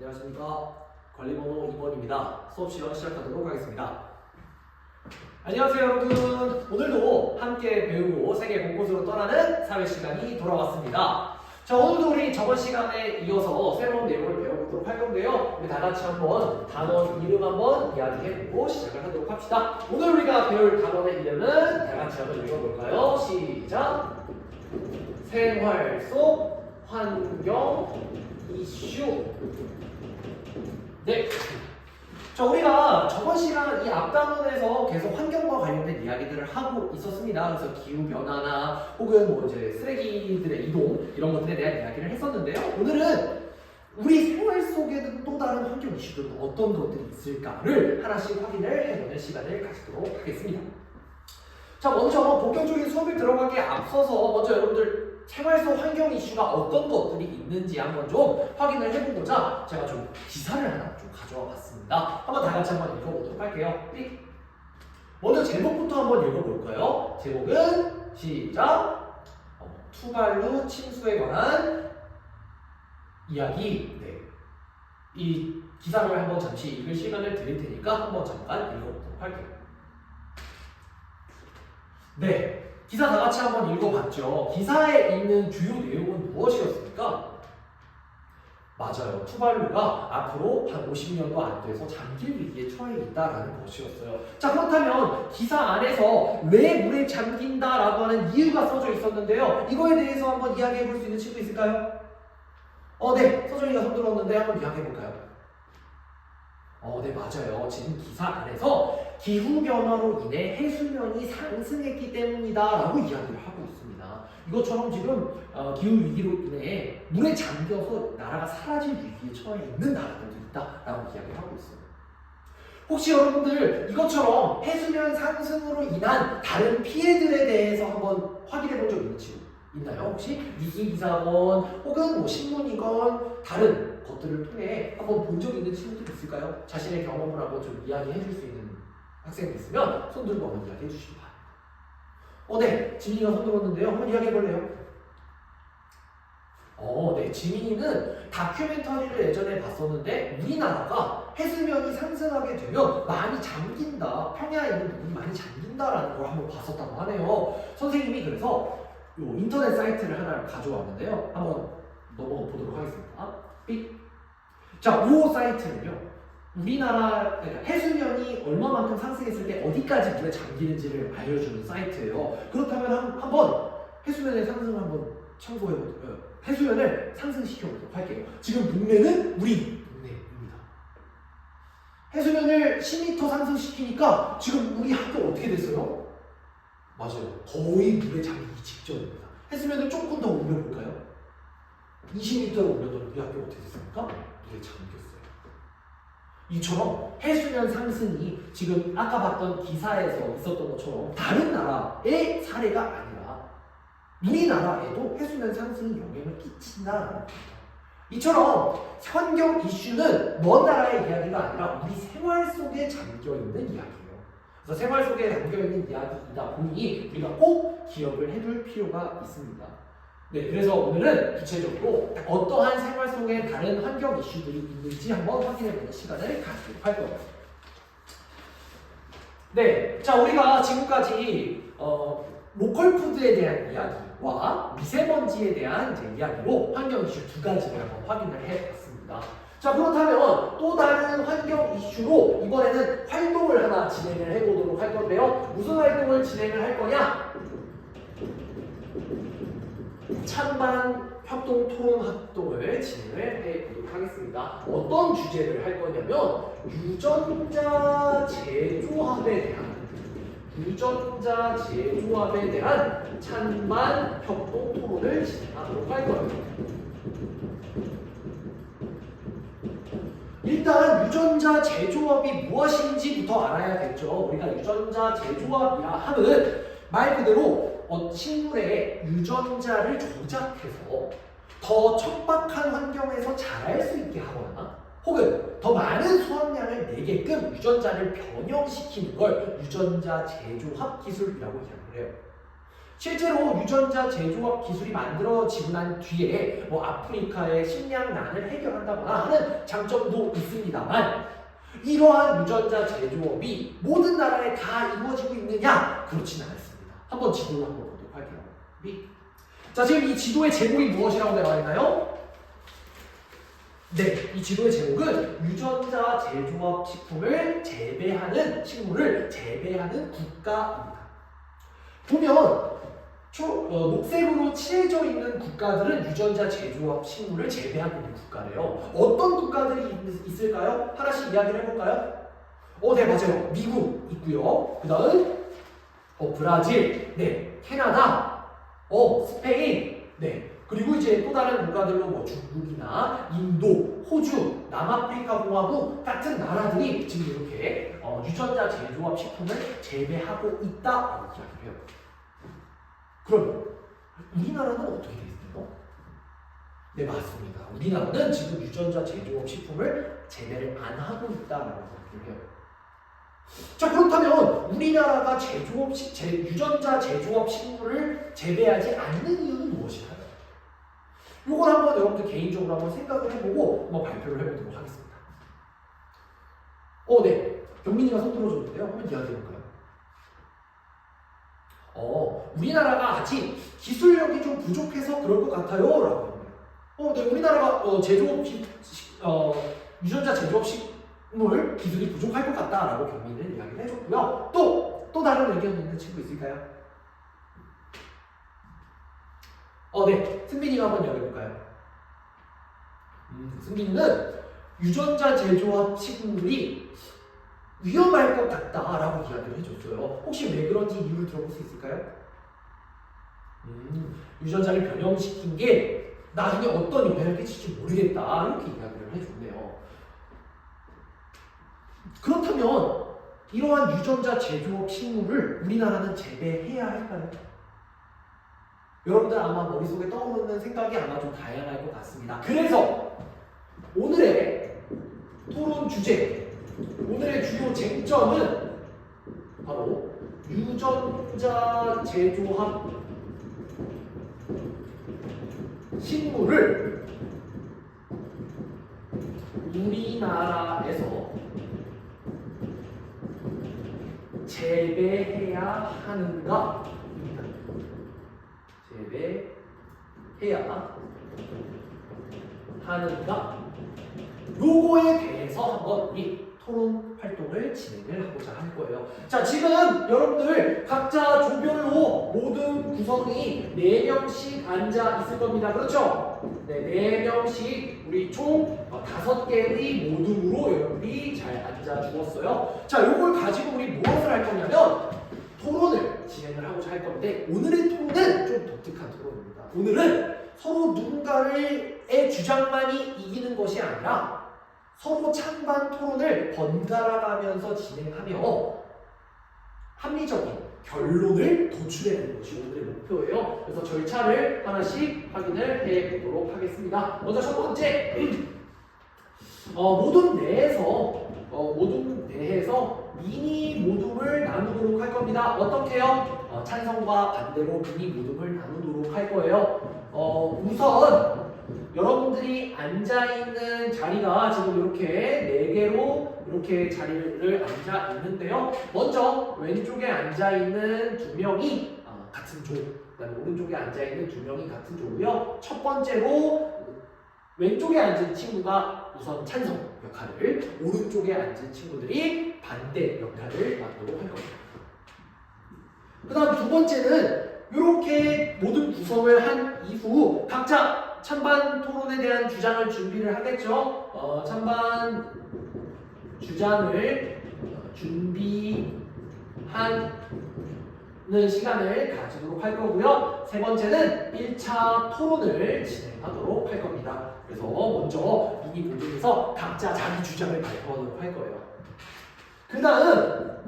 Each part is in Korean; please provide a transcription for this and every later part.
안녕하십니까. 관리번호 2번입니다. 수업 시간 시작하도록 하겠습니다. 안녕하세요 여러분. 오늘도 함께 배우고 세계 곳곳으로 떠나는 사회 시간이 돌아왔습니다. 자, 오늘도 우리 저번 시간에 이어서 새로운 내용을 배워보도록 할 건데요. 우리 다 같이 한번 단어 이름 한번 이야기해보고 시작을 하도록 합시다. 오늘 우리가 배울 단어의 이름은 다 같이 한번 읽어볼까요? 시작! 생활 속 환경 이슈. 네. 자, 우리가 저번 시간 이 앞단원에서 계속 환경과 관련된 이야기들을 하고 있었습니다. 그래서 기후변화나 혹은 뭐 이제 쓰레기들의 이동 이런 것들에 대한 이야기를 했었는데요. 오늘은 우리 생활 속에는 또 다른 환경 이슈들은 어떤 것들이 있을까를 하나씩 확인을 해보는 시간을 가지도록 하겠습니다. 자, 먼저 본격적인 수업에 들어가기에 앞서서 먼저 여러분들 생활 속 환경 이슈가 어떤 것들이 있는지 한번 좀 확인을 해보고자 제가 좀 기사를 하나 좀 가져와 봤습니다. 한번 다 같이 한번 읽어보도록 할게요. 먼저 제목부터 한번 읽어볼까요? 제목은 시작! 투발루 침수에 관한 이야기. 네. 이 기사를 한번 잠시 읽을 시간을 드릴 테니까 한번 잠깐 읽어보도록 할게요. 네. 기사 다 같이 한번 읽어봤죠. 기사에 있는 주요 내용은 무엇이었습니까? 맞아요. 투발루가 앞으로 한 50년도 안 돼서 잠길 위기에 처해 있다라는 것이었어요. 자, 그렇다면 기사 안에서 왜 물에 잠긴다라고 하는 이유가 써져 있었는데요. 이거에 대해서 한번 이야기해 볼 수 있는 친구 있을까요? 네. 서준이가 손 들었는데 한번 이야기해 볼까요? 네, 맞아요. 지금 기사 안에서 기후변화로 인해 해수면이 상승했기 때문이다 라고 이야기를 하고 있습니다. 이것처럼 지금 기후위기로 인해 물에 잠겨서 나라가 사라질 위기에 처해 있는 나라들도 있다 라고 이야기를 하고 있어요. 혹시 여러분들 이것처럼 해수면 상승으로 인한 다른 피해들에 대해서 한번 확인해 본 적 있는지 있나요? 혹시 위기기사건 혹은 뭐 신문이건 다른 것들을 통해 한번 본 적 있는 친구들 있을까요? 자신의 경험을 한번 좀 이야기해 줄 수 있는 학생이 있으면 손 들고 한번 이야기해 주시기 바랍니다. 네. 지민이가 손 들었는데요. 한번 이야기해 볼래요? 네. 지민이는 다큐멘터리를 예전에 봤었는데 우리나라가 해수면이 상승하게 되면 많이 잠긴다. 평야에 있는 부분이 많이 잠긴다라는 걸 한번 봤었다고 하네요. 선생님이 그래서 요 인터넷 사이트를 하나 가져왔는데요. 한번 넘어가 보도록 하겠습니다. 자, 이 사이트는요. 우리나라 그러니까 해수면이 얼마만큼 상승했을 때 어디까지 물에 잠기는지를 알려주는 사이트예요. 그렇다면 한번 해수면의 상승을 한번 참고해보도록 해수면을 상승시켜보도록 할게요. 지금 동네는 우리 동네입니다. 해수면을 10m 상승시키니까 지금 우리 학교 어떻게 됐어요? 맞아요. 거의 물에 잠기기 직전입니다. 해수면을 조금 더 올려볼까요? 20m를 올려도 우리 학교 어떻게 됐습니까? 물에 잠겼어요. 이처럼 해수면 상승이 지금 아까 봤던 기사에서 있었던 것처럼 다른 나라의 사례가 아니라 우리나라에도 해수면 상승이 영향을 끼친다라는 겁니다. 이처럼 환경 이슈는 먼 나라의 이야기가 아니라 우리 생활 속에 잠겨있는 이야기예요. 그래서 생활 속에 담겨있는 이야기이다 보니 우리가 꼭 기억을 해둘 필요가 있습니다. 네, 그래서 오늘은 구체적으로 어떠한 생활 속에 다른 환경 이슈들이 있는지 한번 확인해보는 시간을 갖도록 할 거예요. 네, 자, 우리가 지금까지 로컬 푸드에 대한 이야기와 미세먼지에 대한 이제 이야기로 환경 이슈 두 가지를 한번 확인을 해봤습니다. 자, 그렇다면 또 다른 환경 이슈로 이번에는 활동을 하나 진행을 해보도록 할 건데요. 무슨 활동을 진행을 할 거냐? 찬반 협동 토론 활동을 진행을 해보도록 하겠습니다. 어떤 주제를 할 거냐면 유전자 재조합에 대한 찬반 협동 토론을 진행하도록 할 거예요. 일단 유전자 재조합이 무엇인지부터 알아야겠죠. 우리가 유전자 재조합이라 하면 말 그대로 식물의 유전자를 조작해서 더 척박한 환경에서 자랄 수 있게 하거나 혹은 더 많은 수확량을 내게끔 유전자를 변형시키는 걸 유전자 재조합 기술이라고 이야기를 해요. 실제로 유전자 제조업 기술이 만들어지고 난 뒤에 뭐 아프리카의 식량난을 해결한다거나 하는 장점도 있습니다만 이러한 유전자 제조업이 모든 나라에 다 이루어지고 있느냐? 그렇지는 않습니다. 한번 지도를 한번 보도록 할게요. 자, 지금 이 지도의 제목이 무엇이라고 되어 있나요? 네, 이 지도의 제목은 유전자 제조업 식품을 재배하는 식물을 재배하는 국가입니다. 보면 녹색으로 칠해져 있는 국가들은 유전자 제조업 식물을 재배하고 있는 국가래요. 어떤 국가들이 있을까요? 하나씩 이야기를 해볼까요? 네, 맞아요. 미국 있고요. 그 다음 브라질, 네, 캐나다, 스페인, 네. 그리고 이제 또 다른 국가들로 뭐 중국이나 인도, 호주, 남아프리카 공화국 같은 나라들이 지금 이렇게 유전자 제조업 식품을 재배하고 있다라고 이야기를 해요. 그럼 우리나라는 어떻게 되어 있나요? 네, 맞습니다. 우리나라는 지금 유전자 제조업 식품을 재배를 안 하고 있다라고 이야기를 해요. 자, 그렇다면 우리나라가 유전자 제조업 식물을 재배하지 않는 이유는 무엇일까요? 이걸 한번 여러분들 개인적으로 한번 생각을 해보고 한번 발표를 해보도록 하겠습니다. 네. 경민이가 손 들어줬는데요. 한번 이야기해볼까요? 우리나라가 아직 기술력이 좀 부족해서 그럴 것 같아요. 라고 합니다. 네. 우리나라가 유전자 제조업 식물 기술이 부족할 것 같다라고 경민이는 이야기를 해줬고요. 또 다른 의견 있는 친구 있을까요? 네. 승빈이가 한번 이야기해볼까요? 승빈이는 유전자 제조업 식물이 위험할 것 같다라고 이야기를 해줬어요. 혹시 왜 그런지 이유를 들어볼 수 있을까요? 유전자를 변형시킨 게 나중에 어떤 영향을 끼칠지 모르겠다 이렇게 이야기를 해줬네요. 그렇다면 이러한 유전자 제조업 식물을 우리나라는 재배해야 할까요? 여러분들 아마 머릿속에 떠오르는 생각이 아마 좀 다양할 것 같습니다. 그래서 오늘의 토론 주제, 오늘의 주요 쟁점은 바로 유전자 제조업 식물을 우리나라에서 재배해야 하는가입니다. 재배해야 하는가? 요거에 대해서 한번 우리 토론 활동을 진행을 하고자 할 거예요. 자, 지금 여러분들 각자 조별로 모든 구성이 4명씩 앉아 있을 겁니다. 그렇죠? 네, 4명씩 우리 총 5개의 모둠으로 여러분이 잘 앉아 주었어요. 자, 요걸 가지고 우리 무엇을 할 거냐면 토론을 진행을 하고자 할 건데 오늘의 토론은 좀 독특한 토론입니다. 오늘은 서로 누군가의 주장만이 이기는 것이 아니라 서로 찬반 토론을 번갈아가면서 진행하며 합리적인 결론을 도출해내는 것이 오늘의 목표예요. 그래서 절차를 하나씩 확인을 해보도록 하겠습니다. 먼저 첫 번째, 모둠 내에서 미니 모둠을 나누도록 할 겁니다. 어떻게요? 찬성과 반대로 미니 모둠을 나누도록 할 거예요. 우선 여러분들이 앉아있는 자리가 지금 이렇게 4개로 이렇게 자리를 앉아 있는데요. 먼저 왼쪽에 앉아있는 2명이 같은 조, 그다음에 오른쪽에 앉아있는 2명이 같은 조고요. 첫 번째로 왼쪽에 앉은 친구가 우선 찬성 역할을, 오른쪽에 앉은 친구들이 반대 역할을 맡도록 할 겁니다. 그 다음 두 번째는 이렇게 모든 구성을 한 이후 각자 찬반 토론에 대한 주장을 준비를 하겠죠. 찬반 주장을 준비하는 시간을 가지도록 할 거고요. 세 번째는 1차 토론을 진행하도록 할 겁니다. 그래서 먼저 미니 모둠에서 각자 자기 주장을 발표하도록 할 거예요. 그 다음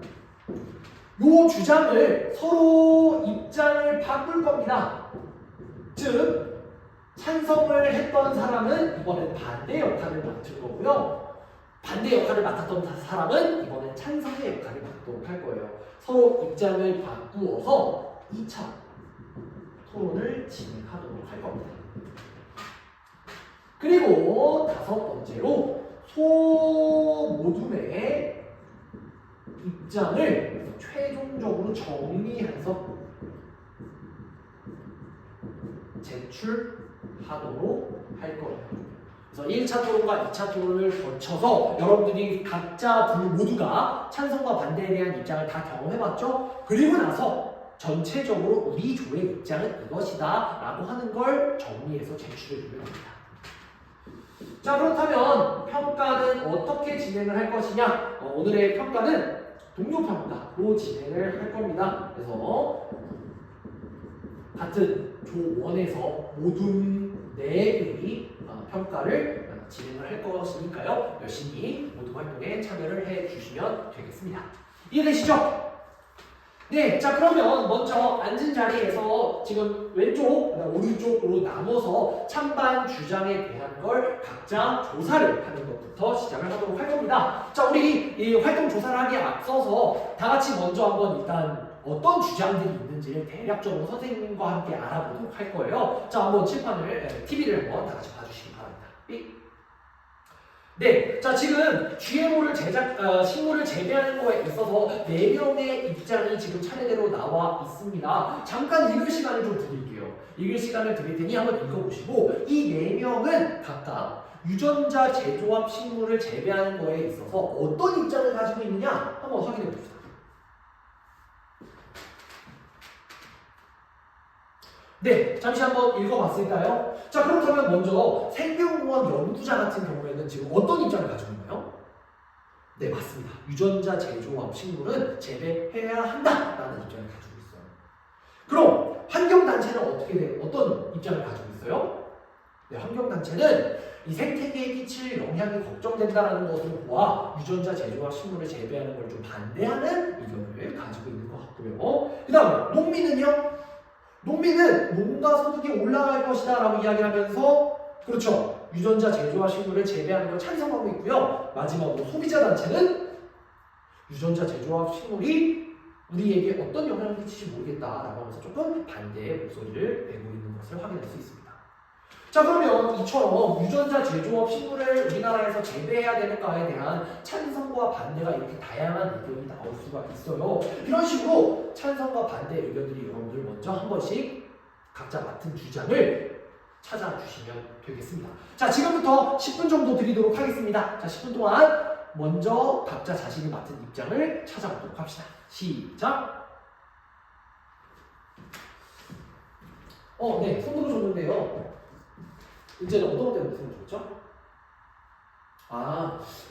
요 주장을 서로 입장을 바꿀 겁니다. 즉 찬성을 했던 사람은 이번엔 반대 역할을 맡을 거고요. 반대 역할을 맡았던 사람은 이번엔 찬성의 역할을 맡도록 할 거예요. 서로 입장을 바꾸어서 2차 토론을 진행하도록 할 겁니다. 그리고 다섯 번째로 소모둠의 입장을 최종적으로 정리해서 제출하도록 할 거예요. 그래서 1차 토론과 2차 토론을 거쳐서 여러분들이 각자 모두가 찬성과 반대에 대한 입장을 다 경험해봤죠? 그리고 나서 전체적으로 우리 조의 입장은 이것이다 라고 하는 걸 정리해서 제출해 주면 합니다. 자, 그렇다면 평가는 어떻게 진행을 할 것이냐? 오늘의 평가는 동료평가로 진행을 할 겁니다. 그래서 같은 조1에서 모둠 4의 평가를 진행을 할 것이니까요. 열심히 모둠 활동에 참여를 해 주시면 되겠습니다. 이해되시죠? 네, 자 그러면 먼저 앉은 자리에서 지금 왼쪽, 오른쪽으로 나눠서 찬반 주장에 대한 걸 각자 조사를 하는 것부터 시작을 하도록 할 겁니다. 자, 우리 이 활동 조사를 하기에 앞서서 다 같이 먼저 한번 일단 어떤 주장들이 있는지를 대략적으로 선생님과 함께 알아보도록 할 거예요. 자, 한번 칠판을, TV를 한번 다 같이 봐주시기 바랍니다. 네, 자 지금 GMO를 식물을 재배하는 거에 있어서 4명의 입장이 지금 차례대로 나와 있습니다. 잠깐 읽을 시간을 좀 드릴게요. 읽을 시간을 드릴 테니 한번 읽어보시고 이 4명은 각각 유전자 제조합 식물을 재배하는 거에 있어서 어떤 입장을 가지고 있느냐 한번 확인해 봅시다. 네, 잠시 한번 읽어봤을까요? 자, 그렇다면 먼저 생명공학 연구자 같은 경우에는 지금 어떤 입장을 가지고 있나요? 네, 맞습니다. 유전자 제조합 식물은 재배해야 한다라는 입장을 가지고 있어요. 그럼 환경단체는 어떤 입장을 가지고 있어요? 네, 환경단체는 이 생태계에 끼칠 영향이 걱정된다는 것을 보아 유전자 제조합 식물을 재배하는 걸 좀 반대하는 의견을 가지고 있는 것 같고요. 그 다음에 농민은요? 농민은 농가 소득이 올라갈 것이다 라고 이야기하면서 그렇죠. 유전자 제조합 식물을 재배하는 걸 찬성하고 있고요. 마지막으로 소비자단체는 유전자 제조합 식물이 우리에게 어떤 영향을 끼칠지 모르겠다라고 하면서 조금 반대의 목소리를 내고 있는 것을 확인할 수 있습니다. 자, 그러면 이처럼 유전자 제조합 식물을 우리나라에서 재배해야 되는가에 대한 찬성과 반대가 이렇게 다양한 의견이 나올 수가 있어요. 이런 식으로 찬성과 반대 의견들이 여러분들 먼저 한 번씩 각자 맡은 주장을 찾아주시면 되겠습니다. 자, 지금부터 10분 정도 드리도록 하겠습니다. 자, 10분 동안 먼저 각자 자신이 맡은 입장을 찾아보도록 합시다. 시작! 네, 손으로 줬는데요. 은재는 어떤 것 때문에 손을 줬죠?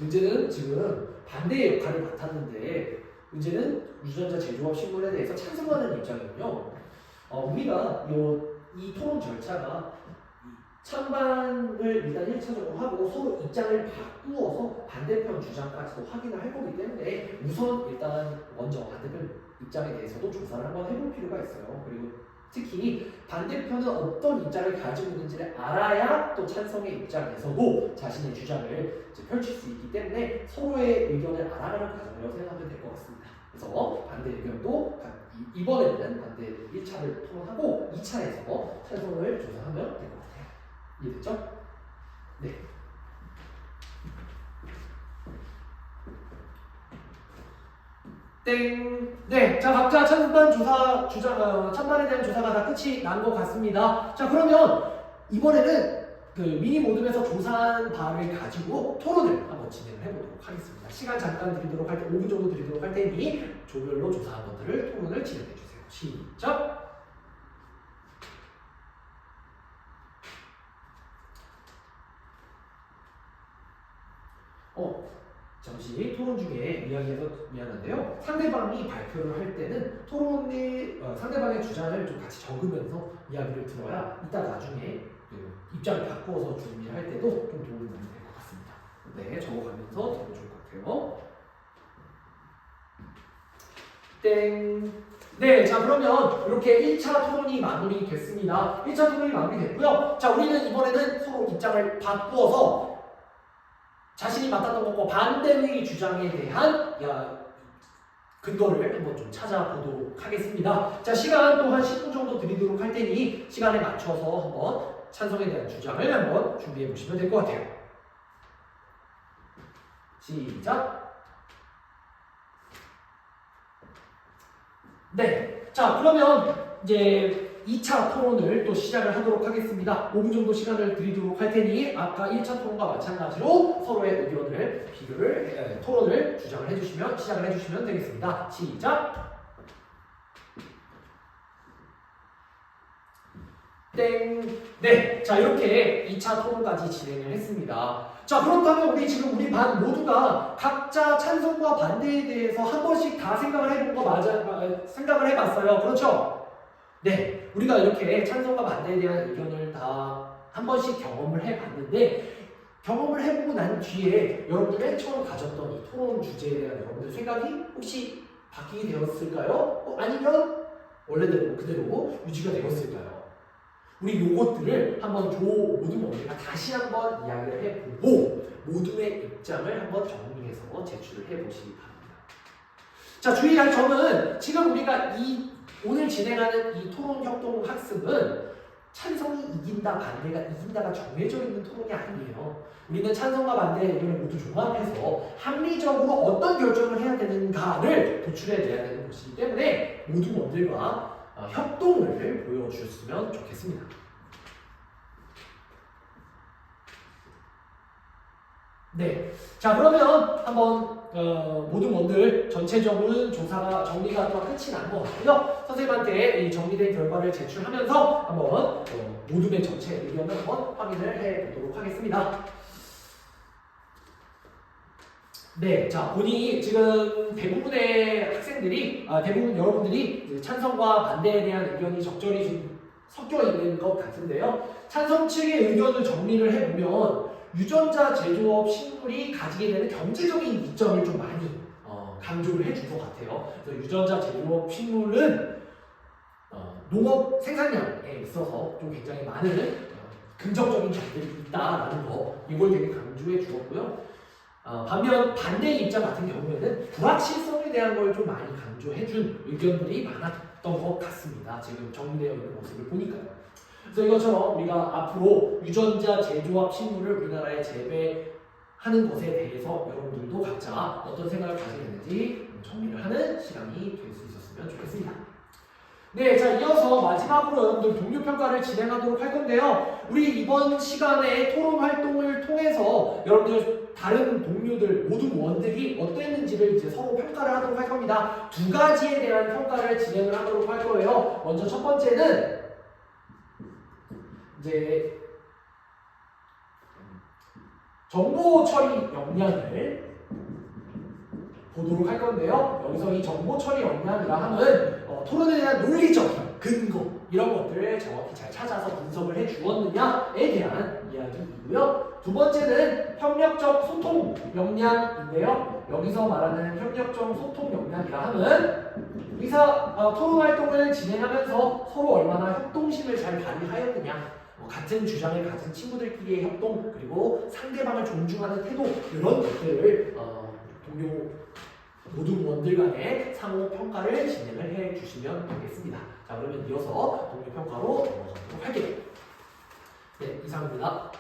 은재는 지금 반대의 역할을 맡았는데 은재는 유전자 제조합 식물에 대해서 찬성하는 입장이군요. 우리가 이 토론 절차가 찬반을 일단 1차적으로 하고 서로 입장을 바꾸어서 반대편 주장까지도 확인을 할 거기 때문에 우선 일단 먼저 반대편 입장에 대해서도 조사를 한번 해볼 필요가 있어요. 그리고 특히 반대편은 어떤 입장을 가지고 있는지를 알아야 또 찬성의 입장에서도 자신의 주장을 펼칠 수 있기 때문에 서로의 의견을 알아가는 과정이라고 생각하면 될 것 같습니다. 그래서 반대 의견도 이번에는 반대 1차를 토론하고 2차에서 찬성을 조사하면 될 것 같아요. 이해됐죠? 네. 땡. 네, 자 각자 찬반 찬반에 대한 조사가 다 끝이 난 것 같습니다. 자 그러면 이번에는 그 미니 모둠에서 조사한 바를 가지고 토론을 한번 진행을 해보도록 하겠습니다. 시간 잠깐 드리도록 할 때 5분 정도 드리도록 할 테니 조별로 조사한 것들을 토론을 진행해 주세요. 시작. 잠시 토론 중에 이야기해서 미안한데요. 상대방이 발표를 할 때는 상대방의 주장을 좀 같이 적으면서 이야기를 들어야 이따 나중에 입장을 바꾸어서 준비할 때도 좀 도움이 많이 될 것 같습니다. 네, 적어가면서 들어면 좋을 것 같아요. 땡. 네, 자 그러면 이렇게 1차 토론이 마무리됐습니다. 1차 토론이 마무리됐고요. 자, 우리는 이번에는 서로 입장을 바꾸어서 자신이 맡았던 것과 반대의 주장에 대한 근거를 한번 좀 찾아보도록 하겠습니다. 자, 시간 또 한 10분 정도 드리도록 할 테니 시간에 맞춰서 한번 찬성에 대한 주장을 한번 준비해 보시면 될 것 같아요. 시작. 네. 자, 그러면 이제 2차 토론을 또 시작을 하도록 하겠습니다. 5분 정도 시간을 드리도록 할 테니 아까 1차 토론과 마찬가지로 서로의 의견을 토론을 주장을 해주시면 시작을 해주시면 되겠습니다. 시작. 땡. 네. 자, 이렇게 2차 토론까지 진행을 했습니다. 자, 그렇다면 우리 반 모두가 각자 찬성과 반대에 대해서 한 번씩 다 생각을 해본 거 생각을 해봤어요. 그렇죠? 네. 우리가 이렇게 찬성과 반대에 대한 의견을 다 한 번씩 경험을 해봤는데, 경험을 해보고 난 뒤에 여러분들 맨 처음 가졌던 이 토론 주제에 대한 여러분들 생각이 혹시 바뀌게 되었을까요? 아니면 원래대로 그대로 유지가 되었을까요? 우리 요것들을 한번 모든 원리가 다시 한번 이야기를 해보고 모두의 입장을 한번 정리해서 제출을 해보시기 바랍니다. 자, 주의할 점은 지금 우리가 오늘 진행하는 이 토론 협동 학습은 찬성이 이긴다, 반대가 이긴다가 정해져 있는 토론이 아니에요. 우리는 찬성과 반대의 의견을 모두 종합해서 합리적으로 어떤 결정을 해야 되는가를 도출해내야 되는 것이기 때문에 모든 원들과 협동을 보여주셨으면 좋겠습니다. 네. 자, 그러면 한번 모든 원들 전체적으로 조사가 정리가 또 끝이 난 것 같고요. 선생님한테 이 정리된 결과를 제출하면서 한번 모둠의 전체 의견을 한번 확인을 해보도록 하겠습니다. 네, 자, 보니 지금 대부분의 학생들이, 대부분 여러분들이 찬성과 반대에 대한 의견이 적절히 좀 섞여 있는 것 같은데요. 찬성 측의 의견을 정리를 해보면 유전자 제조업 식물이 가지게 되는 경제적인 이점을 좀 많이 강조를 해준 것 같아요. 그래서 유전자 제조업 식물은 농업 생산량에 있어서 좀 굉장히 많은 긍정적인 점들이 있다라는 거, 이걸 되게 강조해 주었고요. 반면 반대의 입장 같은 경우에는 불확실성에 대한 걸 좀 많이 강조해준 의견들이 많았던 것 같습니다. 지금 정리되어 있는 모습을 보니까요. 그래서 이것처럼 우리가 앞으로 유전자 제조합 식물을 우리나라에 재배하는 것에 대해서 여러분들도 각자 어떤 생각을 가지게 되는지 정리를 하는 시간이 될 수 있었으면 좋겠습니다. 네, 자, 이어서 마지막으로 여러분들 동료평가를 진행하도록 할 건데요. 우리 이번 시간에 토론 활동을 통해서 여러분들 다른 동료들 모든 원들이 어땠는지를 이제 서로 평가를 하도록 할 겁니다. 두 가지에 대한 평가를 진행을 하도록 할 거예요. 먼저 첫 번째는 이제 정보 처리 역량을 보도록 할 건데요. 여기서 이 정보 처리 역량이라 함은 토론에 대한 논리적 근거 이런 것들을 정확히 잘 찾아서 분석을 해 주었느냐에 대한 이야기이고요. 두 번째는 협력적 소통 역량인데요. 여기서 말하는 협력적 소통 역량이라 함은 우리가 토론 활동을 진행하면서 서로 얼마나 협동심을 잘 발휘하였느냐, 같은 주장을 가진 친구들끼리의 협동, 그리고 상대방을 존중하는 태도, 이런 것들을 동료 모든 원들 간의 상호 평가를 진행을 해 주시면 되겠습니다. 자, 그러면 이어서 동료 평가로 넘어가도록 할게요. 네, 이상입니다.